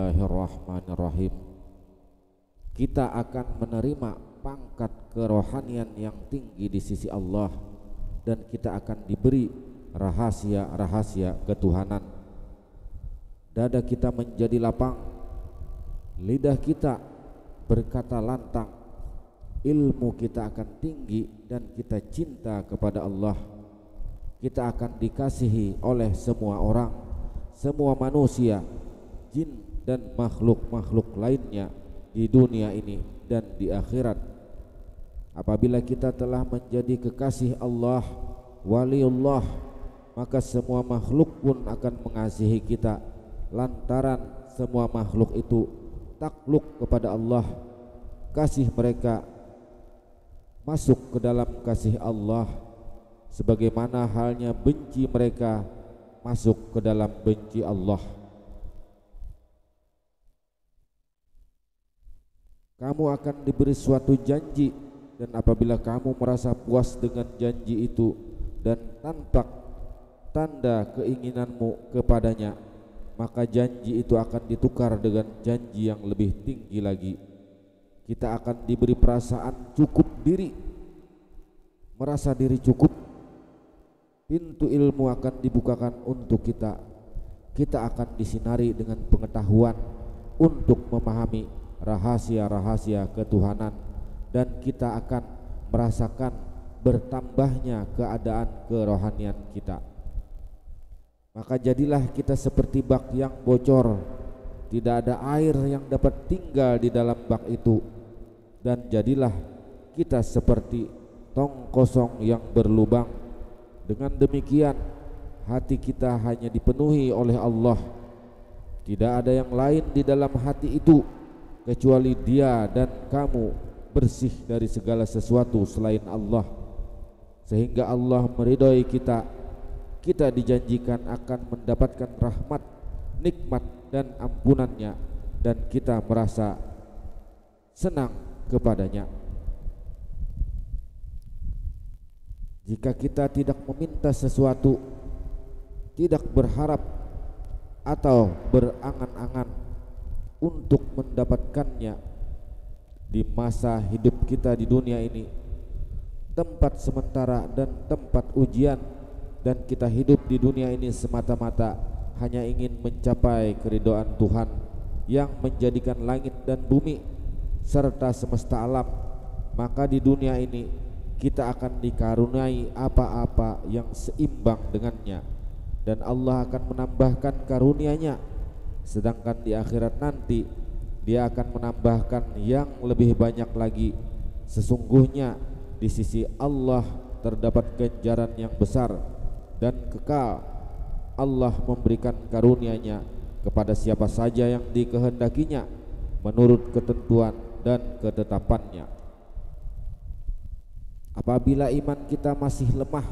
Bismillahirrahmanirrahim. Kita akan menerima pangkat kerohanian yang tinggi di sisi Allah, dan kita akan diberi rahasia-rahasia ketuhanan. Dada kita menjadi lapang, lidah kita berkata lantang, ilmu kita akan tinggi, dan kita cinta kepada Allah. Kita akan dikasihi oleh semua orang, semua manusia, jin dan makhluk-makhluk lainnya di dunia ini dan di akhirat. Apabila kita telah menjadi kekasih Allah, waliullah, maka semua makhluk pun akan mengasihi kita, lantaran semua makhluk itu takluk kepada Allah. Kasih mereka masuk ke dalam kasih Allah, sebagaimana halnya benci mereka masuk ke dalam benci Allah. Kamu akan diberi suatu janji, dan apabila kamu merasa puas dengan janji itu dan tampak tanda keinginanmu kepadanya, maka janji itu akan ditukar dengan janji yang lebih tinggi lagi. Kita akan diberi perasaan cukup diri, merasa diri cukup. Pintu ilmu akan dibukakan untuk kita. Kita akan disinari dengan pengetahuan untuk memahami rahasia-rahasia ketuhanan, dan kita akan merasakan bertambahnya keadaan kerohanian kita. Maka jadilah kita seperti bak yang bocor, tidak ada air yang dapat tinggal di dalam bak itu, dan jadilah kita seperti tong kosong yang berlubang. Dengan demikian hati kita hanya dipenuhi oleh Allah. Tidak ada yang lain di dalam hati itu kecuali Dia, dan kamu bersih dari segala sesuatu selain Allah, sehingga Allah meridhoi kita. Kita dijanjikan akan mendapatkan rahmat, nikmat dan ampunannya, dan kita merasa senang kepadanya. Jika kita tidak meminta sesuatu, tidak berharap atau berangan-angan untuk mendapatkannya di masa hidup kita di dunia ini, tempat sementara dan tempat ujian, dan kita hidup di dunia ini semata-mata hanya ingin mencapai keridhaan Tuhan yang menjadikan langit dan bumi serta semesta alam, maka di dunia ini kita akan dikaruniai apa-apa yang seimbang dengannya, dan Allah akan menambahkan karunia-Nya. Sedangkan di akhirat nanti Dia akan menambahkan yang lebih banyak lagi. Sesungguhnya di sisi Allah terdapat ganjaran yang besar dan kekal. Allah memberikan karunia-Nya kepada siapa saja yang dikehendakinya menurut ketentuan dan ketetapannya. Apabila iman kita masih lemah,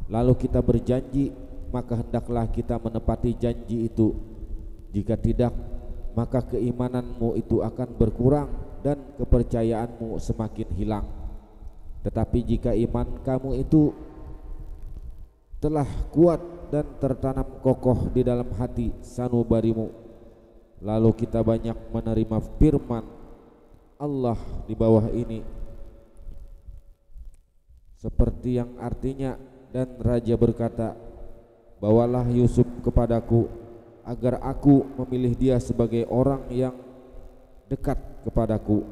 lalu kita berjanji, maka hendaklah kita menepati janji itu. Jika tidak, maka keimananmu itu akan berkurang dan kepercayaanmu semakin hilang. Tetapi jika iman kamu itu telah kuat dan tertanam kokoh di dalam hati sanubarimu, lalu kita banyak menerima firman Allah di bawah ini, seperti yang artinya, dan raja berkata, bawalah Yusuf kepadaku agar aku memilih dia sebagai orang yang dekat kepadaku.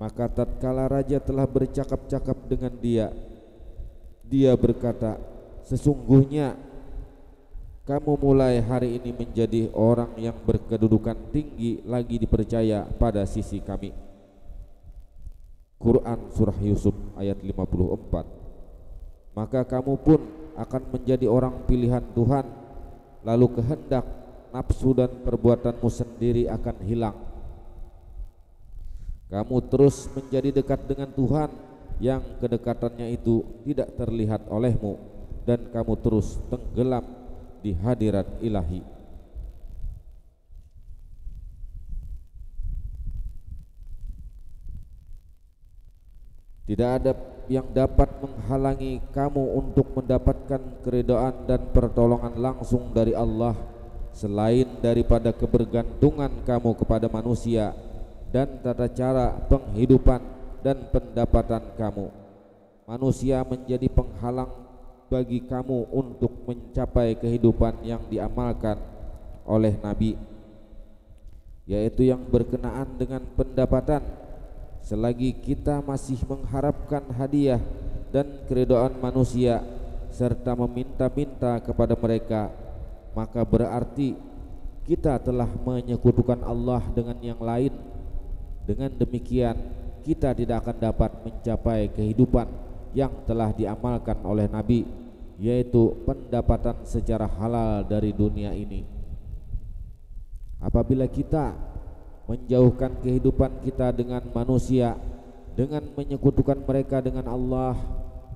Maka tatkala raja telah bercakap-cakap dengan dia, dia berkata, sesungguhnya kamu mulai hari ini menjadi orang yang berkedudukan tinggi lagi dipercaya pada sisi kami. Quran Surah Yusuf ayat 54. Maka kamu pun akan menjadi orang pilihan Tuhan, lalu kehendak, nafsu dan perbuatanmu sendiri akan hilang. Kamu terus menjadi dekat dengan Tuhan yang kedekatannya itu tidak terlihat olehmu, dan kamu terus tenggelam di hadirat ilahi. Tidak ada yang dapat menghalangi kamu untuk mendapatkan keridhaan dan pertolongan langsung dari Allah selain daripada kebergantungan kamu kepada manusia dan tata cara penghidupan dan pendapatan kamu. Manusia menjadi penghalang bagi kamu untuk mencapai kehidupan yang diamalkan oleh Nabi, yaitu yang berkenaan dengan pendapatan. Selagi kita masih mengharapkan hadiah dan keridhaan manusia serta meminta-minta kepada mereka, maka berarti kita telah menyekutukan Allah dengan yang lain. Dengan demikian kita tidak akan dapat mencapai kehidupan yang telah diamalkan oleh Nabi, yaitu pendapatan secara halal dari dunia ini. Apabila kita menjauhkan kehidupan kita dengan manusia, dengan menyekutukan mereka dengan Allah,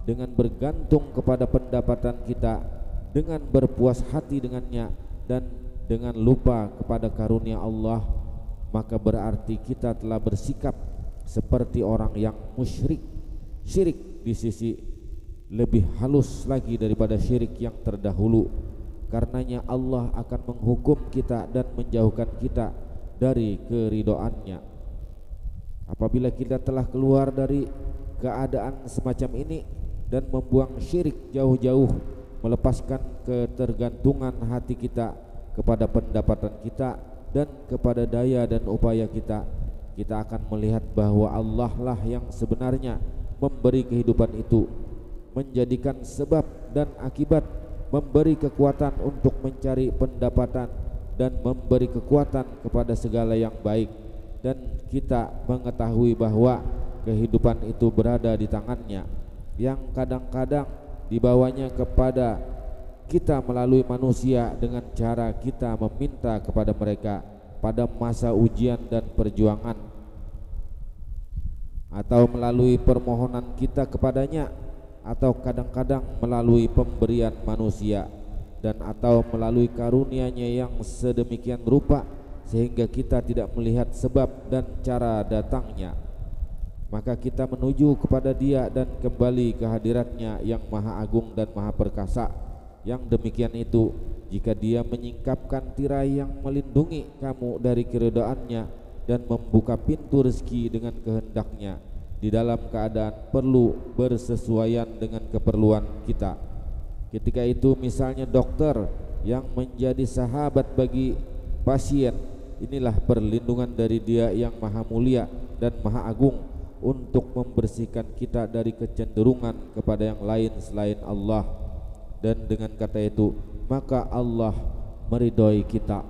dengan bergantung kepada pendapatan kita, dengan berpuas hati dengannya, dan dengan lupa kepada karunia Allah, maka berarti kita telah bersikap seperti orang yang musyrik. Syirik di sisi lebih halus lagi daripada syirik yang terdahulu. Karenanya Allah akan menghukum kita dan menjauhkan kita dari keridhoannya. Apabila kita telah keluar dari keadaan semacam ini dan membuang syirik jauh-jauh, melepaskan ketergantungan hati kita kepada pendapatan kita dan kepada daya dan upaya kita, kita akan melihat bahwa Allah lah yang sebenarnya memberi kehidupan itu, menjadikan sebab dan akibat, memberi kekuatan untuk mencari pendapatan dan memberi kekuatan kepada segala yang baik. Dan kita mengetahui bahwa kehidupan itu berada di tangannya, yang kadang-kadang dibawanya kepada kita melalui manusia dengan cara kita meminta kepada mereka pada masa ujian dan perjuangan, atau melalui permohonan kita kepadanya, atau kadang-kadang melalui pemberian manusia, dan atau melalui karunia-Nya yang sedemikian rupa sehingga kita tidak melihat sebab dan cara datangnya. Maka kita menuju kepada Dia dan kembali ke hadirat-Nya yang maha agung dan maha perkasa. Yang demikian itu, jika Dia menyingkapkan tirai yang melindungi kamu dari keridhaan-Nya dan membuka pintu rezeki dengan kehendak-Nya di dalam keadaan perlu bersesuaian dengan keperluan kita. Ketika itu misalnya dokter yang menjadi sahabat bagi pasien, inilah perlindungan dari Dia yang maha mulia dan maha agung untuk membersihkan kita dari kecenderungan kepada yang lain selain Allah. Dan dengan kata itu maka Allah meridhoi kita.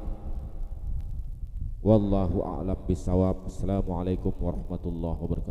Wallahu a'lam bishawab. Assalamualaikum warahmatullahi wabarakatuh.